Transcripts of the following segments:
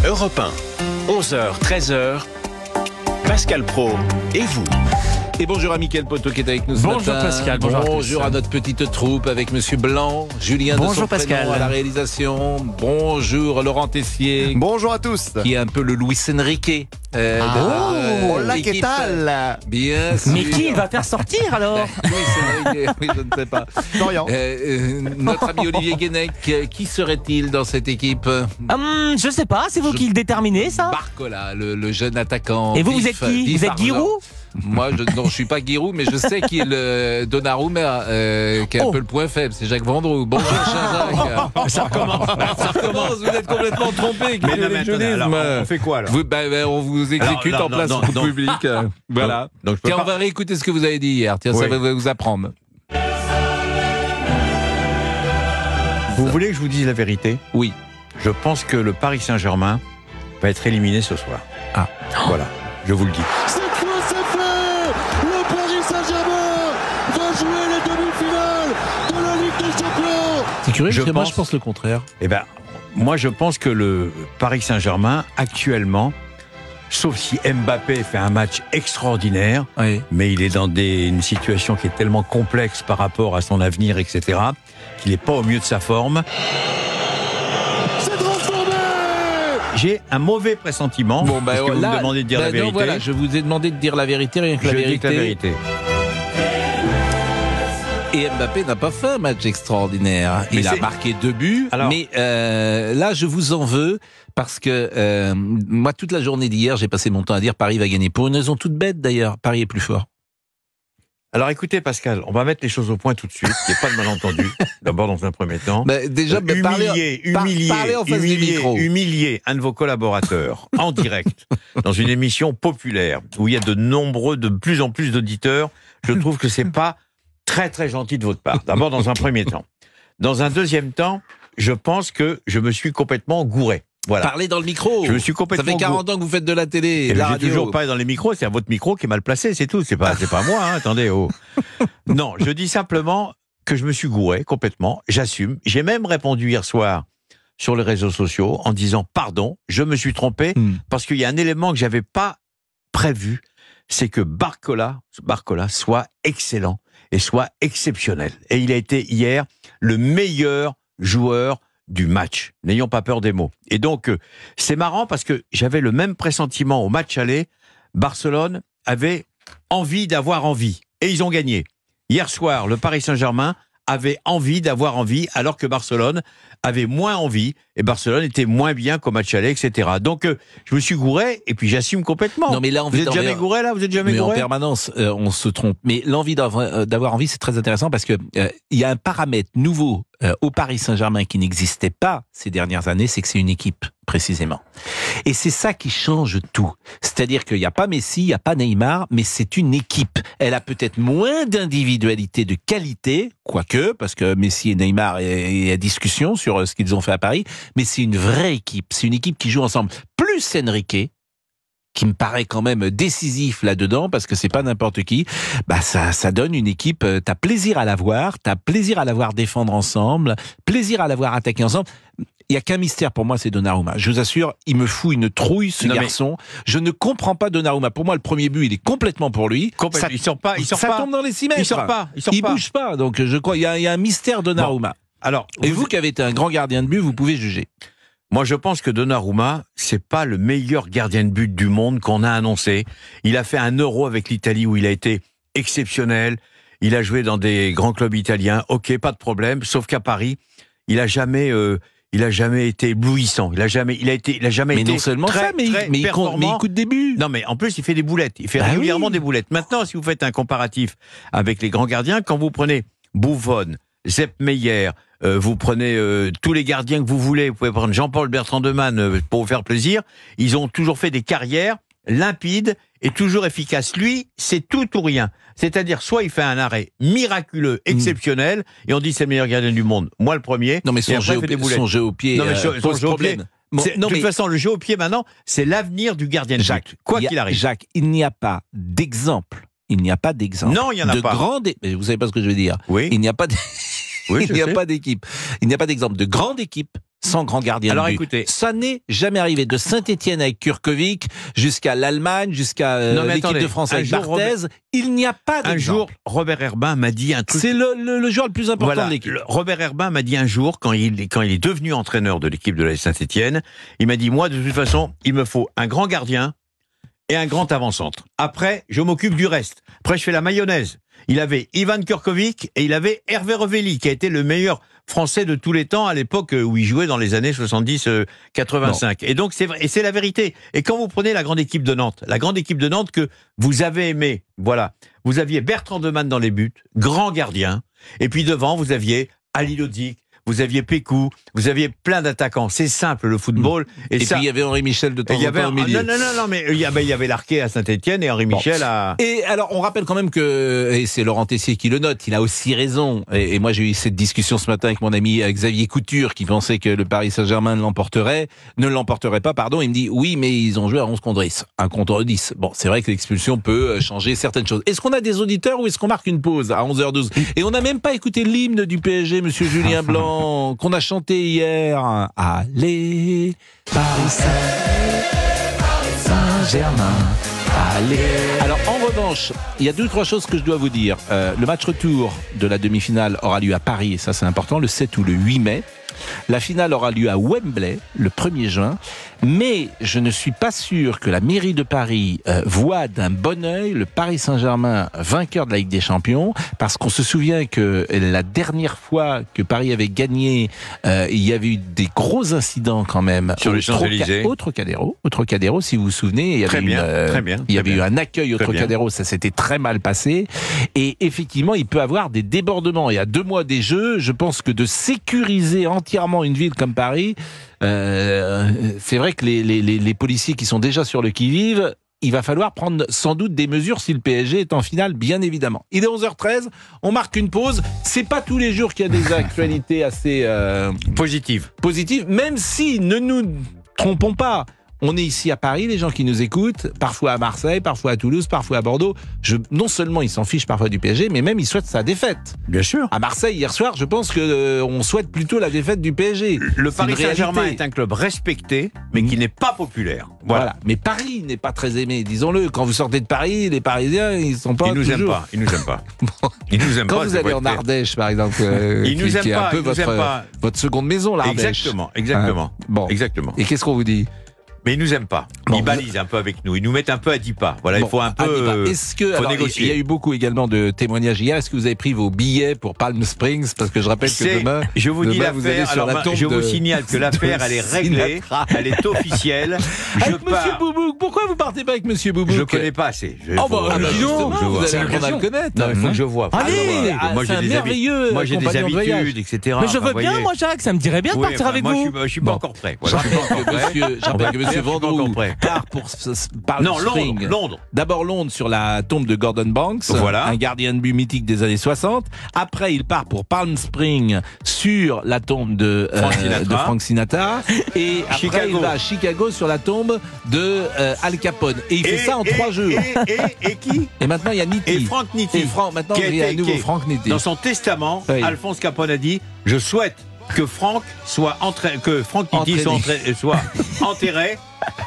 Europe 1, 11h, 13h, Pascal Praud et vous. Et bonjour à Mickaël Poto qui est avec nous ce bonjour matin. Pascal, bonjour à notre petite troupe avec Monsieur Blanc, Julien bonjour de son Pascal prénom à la réalisation. Bonjour Laurent Tessier. Bonjour à tous. Qui est un peu le Luis Enrique. Hola, que tal? Bien sûr. Mais qui il va faire sortir alors? Oui, c'est vrai, oui, je ne sais pas. Florian. Notre ami Olivier Guénec, qui serait-il dans cette équipe? Je sais pas, c'est vous qui le déterminez ça? Barcola, le jeune attaquant. Et vous êtes qui? Vous êtes Giroud? Moi, je suis pas Giroud, mais je sais qui est le Donnarumma, qui est un peu le point faible. C'est Jacques Vendroux. Bonjour, cher Jacques. Ça recommence. Vous êtes complètement trompé. Mais non, mais attendez, alors, on fait quoi alors? On vous exécute Alors, en place publique. Voilà. Donc, Tiens, on va réécouter ce que vous avez dit hier. Tiens, ça va vous apprendre. Vous voulez que je vous dise la vérité? Oui. Je pense que le Paris Saint-Germain va être éliminé ce soir. Ah. Voilà, je vous le dis. C'est fait. Le Paris Saint-Germain va jouer les demi-finales de la Ligue des Champions. C'est curieux, je pense le contraire. Eh ben, moi je pense que le Paris Saint-Germain, actuellement, sauf si Mbappé fait un match extraordinaire, Oui. mais il est dans une situation qui est tellement complexe par rapport à son avenir, etc., qu'il n'est pas au mieux de sa forme. C'est transformé. J'ai un mauvais pressentiment, parce que vous me demandez de dire la vérité. Non, voilà, je vous ai demandé de dire la vérité, rien que Je la dis que la vérité. Et Mbappé n'a pas fait un match extraordinaire. Mais il a marqué 2 buts, Alors, mais là, je vous en veux, parce que moi, toute la journée d'hier, j'ai passé mon temps à dire Paris va gagner. Pour une raison toute bête, d'ailleurs, Paris est plus fort. Alors écoutez Pascal, on va mettre les choses au point tout de suite, il n'y a pas de malentendu, d'abord dans un premier temps. Déjà, parlez en face du micro. Humilier un de vos collaborateurs en direct dans une émission populaire où il y a de plus en plus d'auditeurs, je trouve que c'est pas très très gentil de votre part. D'abord dans un premier temps. Dans un deuxième temps, je pense que je me suis complètement gouré. Voilà. Parlez dans le micro. Je me suis complètement. Ça fait 40 ans que vous faites de la télé, de la radio. J'ai toujours parlé dans les micros, c'est à votre micro qui est mal placé, c'est tout. C'est pas moi, hein, attendez. Oh. Non, je dis simplement que je me suis gouré complètement, j'assume. J'ai même répondu hier soir sur les réseaux sociaux en disant pardon, je me suis trompé, parce qu'il y a un élément que j'avais pas prévu, c'est que Barcola soit excellent et soit exceptionnel. Et il a été hier le meilleur joueur du match. N'ayons pas peur des mots. Et donc, c'est marrant parce que j'avais le même pressentiment au match aller. Barcelone avait envie d'avoir envie. Et ils ont gagné. Hier soir, le Paris Saint-Germain avait envie d'avoir envie, alors que Barcelone avait moins envie, et Barcelone était moins bien qu'au match aller, etc. Donc, je me suis gouré, et puis j'assume complètement. Non, mais là, vous êtes jamais gouré, là? Vous êtes jamais gouré? En permanence, on se trompe. Mais l'envie d'avoir envie, c'est très intéressant, parce que il y a un paramètre nouveau au Paris Saint-Germain qui n'existait pas ces dernières années, c'est que c'est une équipe, précisément. Et c'est ça qui change tout. C'est-à-dire qu'il n'y a pas Messi, il n'y a pas Neymar, mais c'est une équipe. Elle a peut-être moins d'individualité, de qualité, quoique, parce que Messi et Neymar, il y a discussion sur ce qu'ils ont fait à Paris, mais c'est une vraie équipe. C'est une équipe qui joue ensemble. Plus Enrique, qui me paraît quand même décisif là-dedans, parce que c'est pas n'importe qui, bah ça donne une équipe, t'as plaisir à la voir, défendre ensemble, plaisir à la voir attaquer ensemble. Il y a qu'un mystère pour moi, c'est Donnarumma. Je vous assure, il me fout une trouille, ce garçon. Je ne comprends pas Donnarumma. Pour moi, le premier but, il est complètement pour lui. Il sort pas. Ça tombe dans les 6 mètres. Il bouge pas. Donc, je crois, il y a un mystère Donnarumma. Bon. Alors, et vous qui avez été un grand gardien de but, vous pouvez juger. Moi, je pense que Donnarumma, c'est pas le meilleur gardien de but du monde qu'on a annoncé. Il a fait un Euro avec l'Italie où il a été exceptionnel. Il a joué dans des grands clubs italiens. Ok, pas de problème. Sauf qu'à Paris, il a jamais été éblouissant. Il a jamais été non seulement très, ça, mais il coûte des buts. Non, mais en plus, il fait des boulettes. Il fait régulièrement des boulettes. Maintenant, si vous faites un comparatif avec les grands gardiens, quand vous prenez Buffon, Sepp Maier, vous prenez tous les gardiens que vous voulez, vous pouvez prendre Jean-Paul Bertrand de Man pour vous faire plaisir, ils ont toujours fait des carrières limpides et toujours efficaces. Lui, c'est tout ou rien. C'est-à-dire, soit il fait un arrêt miraculeux, exceptionnel, et on dit c'est le meilleur gardien du monde. Moi, le premier. Non, mais son jeu au pied pose problème. De toute façon, le jeu au pied, maintenant, c'est l'avenir du gardien de but, quoi qu'il arrive. Jacques, il n'y a pas d'exemple. Non, il n'y en a pas. Mais vous savez pas ce que je veux dire. Oui. Il n'y a pas Oui, il n'y a pas d'équipe. Il n'y a pas d'exemple de grande équipe sans grand gardien Alors de but. écoutez, Ça n'est jamais arrivé. De Saint-Étienne avec Kurkovic jusqu'à l'Allemagne, jusqu'à l'équipe de France avec Barthez, il n'y a pas d'exemple. un jour, Robert Herbin m'a dit un truc. C'est le joueur le plus important Voilà, de l'équipe. Robert Herbin m'a dit un jour, quand il est devenu entraîneur de l'équipe de la Saint-Étienne, il m'a dit, moi, de toute façon, il me faut un grand gardien et un grand avant-centre. Après, je m'occupe du reste. Après, je fais la mayonnaise. Il avait Ivan Kurkovic et il avait Hervé Revelli, qui a été le meilleur Français de tous les temps à l'époque où il jouait dans les années 70-85. Et donc, c'est vrai, et c'est la vérité. Et quand vous prenez la grande équipe de Nantes que vous avez aimé, voilà, vous aviez Bertrand Demanne dans les buts, grand gardien, et puis devant, vous aviez Ali Lodzik, vous aviez Pécou, vous aviez plein d'attaquants. C'est simple, le football. Et puis il y avait Henri Michel de temps en temps au milieu. Non, mais il y avait Larquet à Saint-Étienne et Henri Michel à... Et alors, on rappelle quand même que, et c'est Laurent Tessier qui le note, il a aussi raison. Et moi, j'ai eu cette discussion ce matin avec mon ami Xavier Couture, qui pensait que le Paris Saint-Germain ne l'emporterait pas, pardon. Il me dit, oui, mais ils ont joué à 11 contre 10. 1 contre 10. Bon, c'est vrai que l'expulsion peut changer certaines choses. Est-ce qu'on a des auditeurs ou est-ce qu'on marque une pause à 11h12? Et on n'a même pas écouté l'hymne du PSG, monsieur Julien Blanc, qu'on a chanté hier. Allez, Paris Saint-Germain. Allez. Alors, en revanche, il y a 2-3 choses que je dois vous dire. Le match retour de la demi-finale aura lieu à Paris, et ça c'est important, le 7 ou le 8 mai. La finale aura lieu à Wembley, le 1er juin. Mais je ne suis pas sûr que la mairie de Paris voit d'un bon œil le Paris Saint-Germain vainqueur de la Ligue des Champions, parce qu'on se souvient que la dernière fois que Paris avait gagné, il y avait eu des gros incidents quand même sur les Champs-Élysées. Au Trocadéro, si vous vous souvenez, il y avait, il y avait eu un accueil au Trocadéro, ça s'était très mal passé. Et effectivement, il peut avoir des débordements. Et à 2 mois des Jeux, je pense que de sécuriser entièrement une ville comme Paris, c'est vrai que les policiers qui sont déjà sur le qui-vive, il va falloir prendre sans doute des mesures si le PSG est en finale, bien évidemment. Il est 11h13, on marque une pause. C'est pas tous les jours qu'il y a des actualités assez positives, même si, ne nous trompons pas, on est ici à Paris, les gens qui nous écoutent, parfois à Marseille, parfois à Toulouse, parfois à Bordeaux. Non seulement ils s'en fichent parfois du PSG, mais même ils souhaitent sa défaite. Bien sûr. À Marseille, hier soir, je pense que on souhaite plutôt la défaite du PSG. Le Paris Saint-Germain est un club respecté, mais qui n'est pas populaire. Voilà. Mais Paris n'est pas très aimé, disons-le. Quand vous sortez de Paris, les Parisiens, ils sont pas nous aiment pas. Ils nous aiment pas. Ils nous aiment quand pas. Vous allez en Ardèche, par exemple, ils nous aiment qui est pas. un peu votre seconde maison, l'Ardèche. Exactement. Bon. Exactement. Et qu'est-ce qu'on vous dit? Mais ils nous aiment pas. Ils balisent un peu avec nous. Ils nous mettent un peu à 10 pas. Voilà, il faut un peu. Est-ce que alors, négocier. Il y a eu beaucoup également de témoignages hier. Est-ce que vous avez pris vos billets pour Palm Springs? Parce que je rappelle que demain, je vous dis l'affaire. Je vous signale que l'affaire, elle est réglée, elle est officielle. Avec Monsieur Boubouk. Pourquoi vous partez pas avec Monsieur Boubouk? Je le connais pas assez. Dis donc, vous allez apprendre à le connaître. Non, il faut que je vois. Allez, moi j'ai des merveilleux. Moi j'ai des habitudes, etc. Mais je veux bien, moi Jacques, ça me dirait bien de partir avec vous. Je suis pas encore prêt. Je rappelle que Monsieur Vendroux part pour Londres. D'abord Londres sur la tombe de Gordon Banks, un gardien de but mythique des années 60. Après, il part pour Palm Springs sur la tombe de Frank Sinatra. Et après, il va à Chicago sur la tombe de Al Capone. Et il fait ça en 3 jours. Et qui? Et maintenant, il y a Nitti. Et Frank Nitti. Maintenant, il y a un nouveau Frank Nitti. Dans son testament, Alphonse Capone a dit: je souhaite que Frank Nitti soit enterré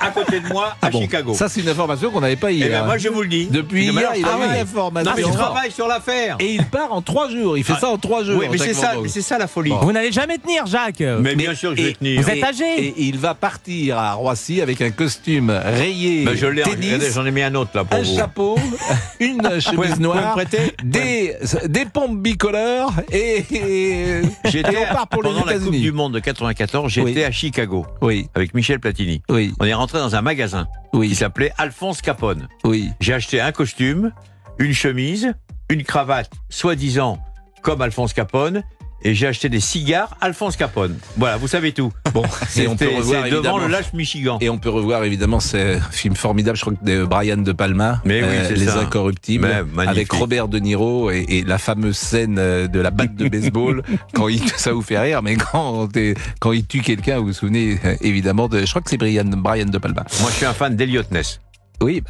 à côté de moi à Chicago. Ça, c'est une information qu'on n'avait pas hier. Eh ben, moi, je vous le dis. Depuis hier, il a eu l'information. Non, mais je travaille sur l'affaire. Et il part en 3 jours. Il fait ça en 3 jours. Oui, mais c'est ça la folie. Vous n'allez jamais tenir, Jacques. Mais bien sûr que je vais tenir. Vous êtes âgé. Et il va partir à Roissy avec un costume rayé. Tennis. J'en ai mis un autre là pour vous. Un chapeau, une chemise noire, des pompes bicolores et on part pour les États-Unis. Pendant la Coupe du Monde de 94, j'étais à Chicago avec Michel Platini. On est rentré dans un magasin qui s'appelait Alphonse Capone. J'ai acheté un costume, une chemise, une cravate, soi-disant comme Alphonse Capone, et j'ai acheté des cigares Alphonse Capone. Voilà, vous savez tout. Bon, c'est devant le Lâche Michigan. Et on peut revoir évidemment ce film formidable, je crois que de Brian De Palma, Les Incorruptibles, avec Robert De Niro et la fameuse scène de la batte de baseball. Ça vous fait rire, mais quand il tue quelqu'un, vous vous souvenez évidemment je crois que c'est Brian De Palma. Moi, je suis un fan d'Elliot Ness. Oui,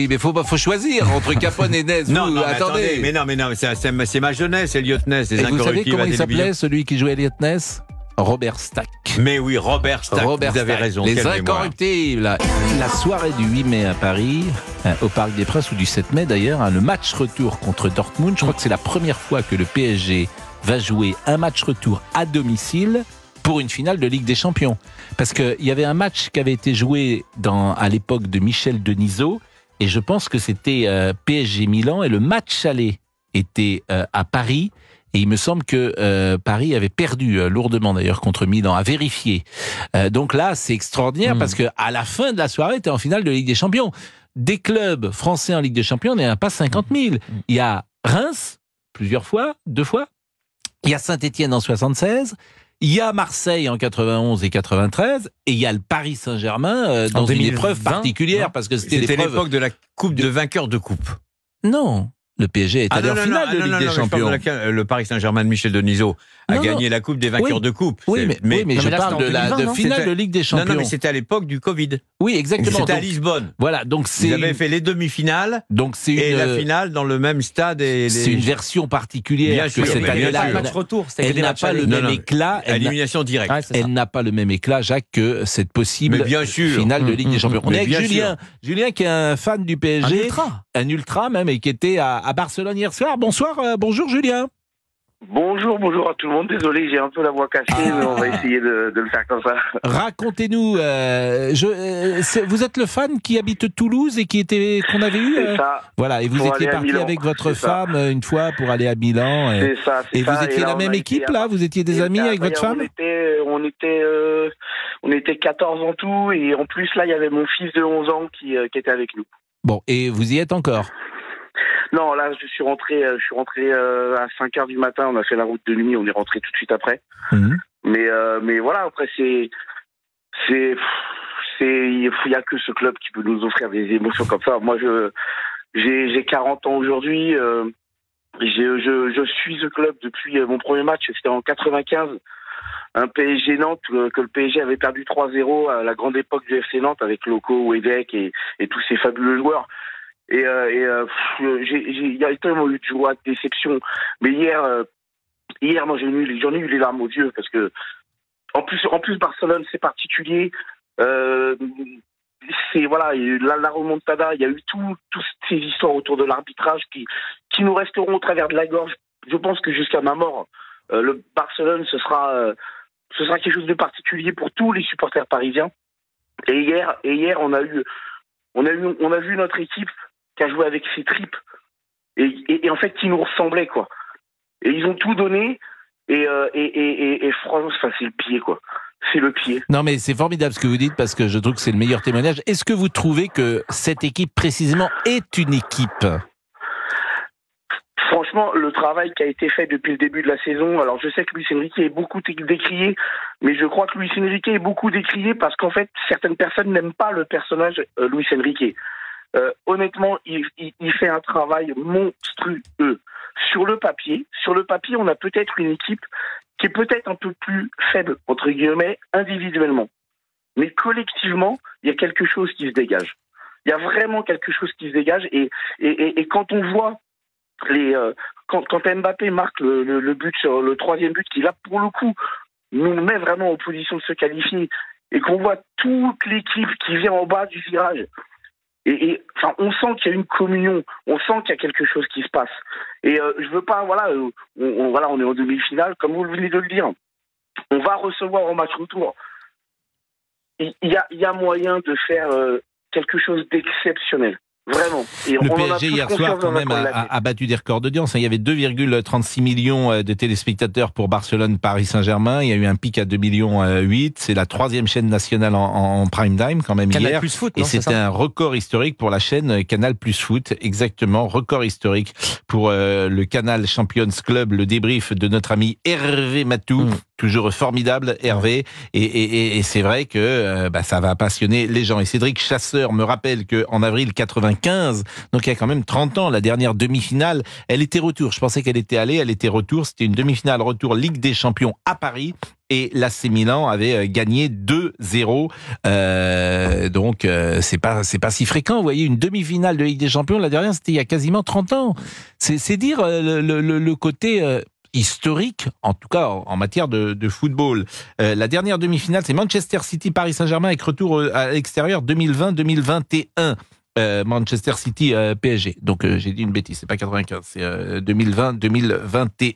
mais faut choisir entre Capone et Ness. Attendez. Mais non, c'est ma jeunesse, Elliot Ness. Et vous savez comment il s'appelait, celui qui jouait Elliot Ness? Robert Stack. Mais oui, Robert Stack, vous avez raison. Les incorruptibles. La soirée du 8 mai à Paris, au Parc des Princes, ou du 7 mai d'ailleurs, le match retour contre Dortmund. Je crois que c'est la première fois que le PSG va jouer un match retour à domicile pour une finale de Ligue des Champions. Parce qu'il y avait un match qui avait été joué à l'époque de Michel Denisot, et je pense que c'était PSG Milan, et le match aller était à Paris. Et il me semble que Paris avait perdu lourdement d'ailleurs contre Milan, à vérifier. Donc là, c'est extraordinaire parce que à la fin de la soirée, tu es en finale de Ligue des Champions. Des clubs français en Ligue des Champions, on n'est pas 50 000. Il y a Reims, plusieurs fois, 2 fois. Il y a Saint-Étienne en 76. Il y a Marseille en 91 et 93. Et il y a le Paris Saint-Germain dans une épreuve particulière. Parce que c'était l'époque de la coupe de vainqueur de coupe. Non. Le PSG est allé en finale de Ligue des Champions. Le Paris Saint-Germain de Michel Denisot a gagné la coupe des vainqueurs de coupe. Oui, mais je parle de la finale de Ligue des Champions. Non, mais c'était à l'époque du Covid. Oui, exactement. C'était à Lisbonne. Voilà, donc ils avaient fait les demi-finales et la finale dans le même stade. C'est une version particulière. Bien sûr, cette année-là, match retour. Elle n'a pas le même éclat. Élimination directe. Elle n'a pas le même éclat, Jacques, que cette possible finale de Ligue des Champions. On est avec Julien. Julien qui est un fan du PSG. Un ultra même, et qui était à Barcelone hier soir. Bonjour Julien. Bonjour à tout le monde. Désolé, j'ai un peu la voix cassée, mais on va essayer de le faire comme ça. Racontez-nous. Vous êtes le fan qui habite Toulouse et qu'on avait eu. C'est ça. Voilà, et vous étiez parti avec votre femme une fois pour aller à Milan. C'est ça. Et vous étiez la même équipe là. Vous étiez des amis avec votre femme. On était 14 en tout, et en plus là, il y avait mon fils de 11 ans qui était avec nous. Bon, et vous y êtes encore? Non, là, je suis rentré à 5h du matin, on a fait la route de nuit, on est rentré tout de suite après. Mais voilà, après, il y a que ce club qui peut nous offrir des émotions comme ça. Moi, j'ai 40 ans aujourd'hui, je suis ce club depuis mon premier match, c'était en 95. Un PSG Nantes que le PSG avait perdu 3-0 à la grande époque du FC Nantes avec Loco, Wedek et tous ces fabuleux joueurs. Il y a tellement eu de joie, de déception. Mais hier, moi j'en ai eu les larmes aux yeux parce que en plus Barcelone c'est particulier. C'est voilà, la remontada, il y a eu toutes ces histoires autour de l'arbitrage qui nous resteront au travers de la gorge. Je pense que jusqu'à ma mort, le Barcelone ce sera quelque chose de particulier pour tous les supporters parisiens. Et hier on a vu notre équipe qui a joué avec ses tripes et en fait qui nous ressemblait quoi. Et ils ont tout donné et franchement c'est le pied quoi. C'est le pied. Non mais c'est formidable ce que vous dites parce que je trouve que c'est le meilleur témoignage. Est-ce que vous trouvez que cette équipe précisément est une équipe ? Franchement, le travail qui a été fait depuis le début de la saison, alors je sais que Luis Enrique est beaucoup décrié, mais je crois que Luis Enrique est beaucoup décrié parce qu'en fait, certaines personnes n'aiment pas le personnage Luis Enrique. Honnêtement, il fait un travail monstrueux. Sur le papier, on a peut-être une équipe qui est peut-être un peu plus faible, entre guillemets, individuellement. Mais collectivement, il y a quelque chose qui se dégage. Il y a vraiment quelque chose qui se dégage et quand on voit quand Mbappé marque le but sur le 3e but qui là pour le coup nous met vraiment en position de se qualifier et qu'on voit toute l'équipe qui vient en bas du virage et enfin on sent qu'il y a une communion, on sent qu'il y a quelque chose qui se passe et je veux pas on est en demi-finale comme vous venez de le dire, on va recevoir en match retour, il y a moyen de faire quelque chose d'exceptionnel. Vraiment. Et le PSG hier soir quand même a battu des records d'audience. Il y avait 2,36 millions de téléspectateurs pour Barcelone-Paris Saint-Germain. Il y a eu un pic à 2,8 millions. C'est la 3e chaîne nationale en prime time quand même Canal hier. Plus Foot, et c'était un record historique pour la chaîne Canal Plus Foot. Exactement, record historique pour le Canal Champions Club. Le débrief de notre ami Hervé Matou. Toujours formidable, Hervé. Et c'est vrai que ça va passionner les gens. Et Cédric Chasseur me rappelle qu'en avril 95, donc il y a quand même 30 ans, la dernière demi-finale, elle était retour. Je pensais qu'elle était allée, elle était retour. C'était une demi-finale retour Ligue des Champions à Paris. Et l'AC Milan avait gagné 2-0. Donc c'est pas si fréquent. Vous voyez, une demi-finale de Ligue des Champions, la dernière, c'était il y a quasiment 30 ans. C'est dire le côté... historique, en tout cas en matière de football. La dernière demi-finale, c'est Manchester City, Paris Saint-Germain avec retour à l'extérieur 2020-2021. Manchester City PSG. Donc j'ai dit une bêtise, c'est pas 95, c'est 2020-2021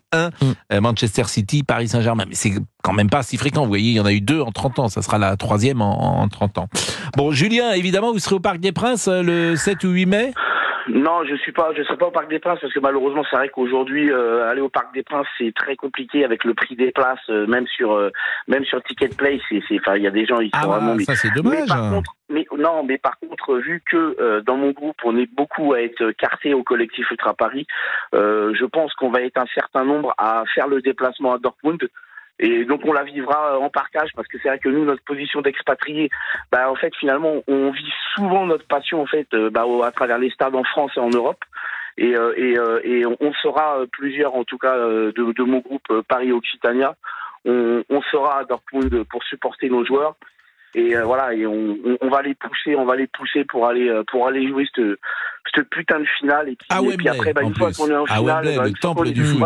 Manchester City Paris Saint-Germain. Mais c'est quand même pas si fréquent, vous voyez, il y en a eu 2 en 30 ans, ça sera la 3e en 30 ans. Bon, Julien, évidemment, vous serez au Parc des Princes le 7 ou 8 mai? Non, je serai pas au Parc des Princes parce que malheureusement c'est vrai qu'aujourd'hui aller au Parc des Princes c'est très compliqué avec le prix des places, même sur Ticket Play, enfin il y a des gens ils sont vraiment. Ça c'est dommage. Mais par contre vu que dans mon groupe on est beaucoup à être carté au collectif Ultra Paris, je pense qu'on va être un certain nombre à faire le déplacement à Dortmund. Et donc on la vivra en partage parce que c'est vrai que nous notre position d'expatriés, en fait finalement on vit souvent notre passion en fait à travers les stades en France et en Europe et on sera plusieurs en tout cas de mon groupe Paris Occitania, on sera à Dortmund pour supporter nos joueurs et voilà et on va les pousser pour aller jouer cette putain de finale et puis après une fois qu'on est en finale le temple du foot.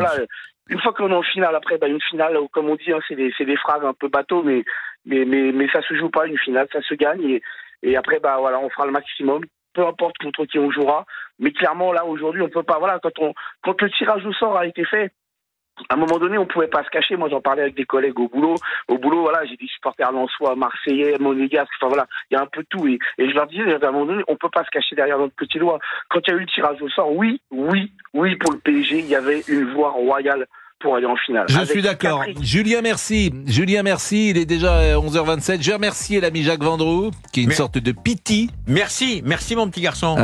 Une fois qu'on est en finale, après, une finale, comme on dit, c'est des phrases un peu bateau, mais ça se joue pas, une finale, ça se gagne, et après, on fera le maximum, peu importe contre qui on jouera, mais clairement, là, aujourd'hui, on peut pas, quand le tirage au sort a été fait, à un moment donné, on pouvait pas se cacher. Moi, j'en parlais avec des collègues au boulot, j'ai des supporters lensois, marseillais, monégasques, il y a un peu de tout, et je leur disais, à un moment donné, on peut pas se cacher derrière notre petit doigt. Quand il y a eu le tirage au sort, oui, pour le PSG, il y avait une voie royale pour aller en finale. Je suis d'accord. Julien, merci. Il est déjà 11h27. Je remercie l'ami Jacques Vendroux, qui est une sorte de piti. Merci mon petit garçon.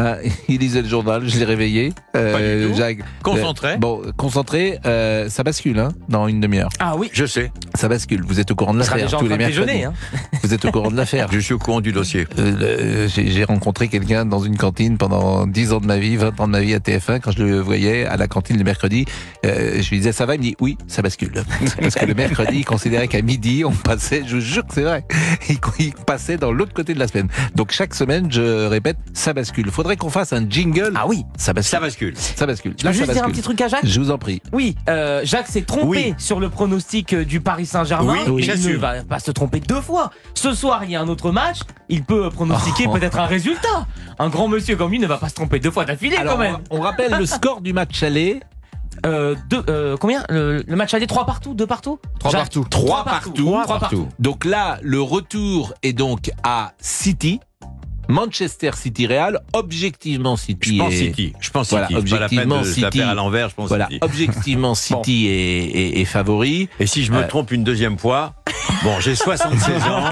Il lisait le journal, je l'ai réveillé. Pas du tout. Jacques, concentré, ça bascule dans une demi-heure. Ah oui, je sais. Ça bascule. Vous êtes au courant de l'affaire tous les mercredis. Vous êtes au courant de l'affaire. Je suis au courant du dossier. J'ai rencontré quelqu'un dans une cantine pendant 10 ans de ma vie, 20 ans de ma vie à TF1. Quand je le voyais à la cantine le mercredi, je lui disais ça va, il me dit oui, ça bascule. Parce que le mercredi, il considérait qu'à midi, on passait, je vous jure que c'est vrai, il passait dans l'autre côté de la semaine. Donc chaque semaine, je répète, ça bascule. Il faudrait qu'on fasse un jingle. Ah oui, ça bascule. Je veux juste dire un petit truc à Jacques. Je vous en prie. Oui, Jacques s'est trompé sur le pronostic du Paris Saint-Germain. Oui, il ne va pas se tromper 2 fois. Ce soir, il y a un autre match. Il peut pronostiquer peut-être un résultat. Un grand monsieur comme lui ne va pas se tromper 2 fois d'affilée quand même. On rappelle le score du match aller. Combien le match aller 3 partout, 2 partout 3 partout. Donc là, le retour est donc à City. Manchester City Real, objectivement City. Je pense City. Voilà, objectivement City. La paire à l'envers, je pense City. Objectivement City est favori. Et si je me trompe une deuxième fois, j'ai 76 ans.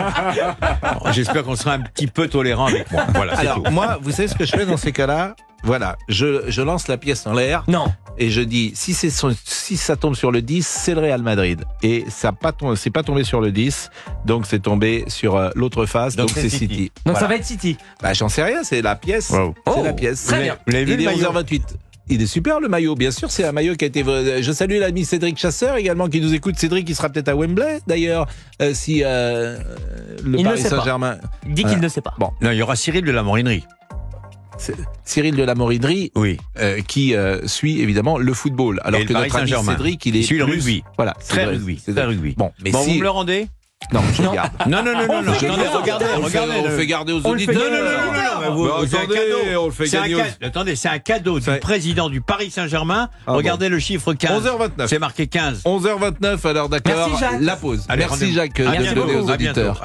J'espère qu'on sera un petit peu tolérant avec moi. Voilà, c'est tout. Moi, vous savez ce que je fais dans ces cas-là? Voilà, je lance la pièce en l'air. Non. Et je dis, si ça tombe sur le 10, c'est le Real Madrid. Et c'est pas tombé sur le 10, donc c'est tombé sur l'autre face, donc c'est City. Donc ça va être City. J'en sais rien, c'est la pièce. Wow. C'est la pièce. Très bien. Vous l'avez vu, il est 11h28. Il est super le maillot, bien sûr, c'est un maillot qui a été... Je salue l'ami Cédric Chasseur également qui nous écoute. Cédric, il sera peut-être à Wembley d'ailleurs, si le Paris Saint-Germain... Il dit qu'il ne sait pas. Bon, non, il y aura Cyril de la Morinerie. Cyril de la Morinerie, qui suit évidemment le football, alors que notre ami Cédric, il suit le rugby. Voilà, très rugby. Bon, vous me le rendez? Non, je regarde. Non. Regardez. On fait garder aux auditeurs. Attendez, c'est un cadeau du président du Paris Saint-Germain. Regardez le chiffre 15. 11h29. C'est marqué 15. 11h29, alors d'accord. Merci Jacques. La pause. Allez, merci Jacques de donner aux auditeurs.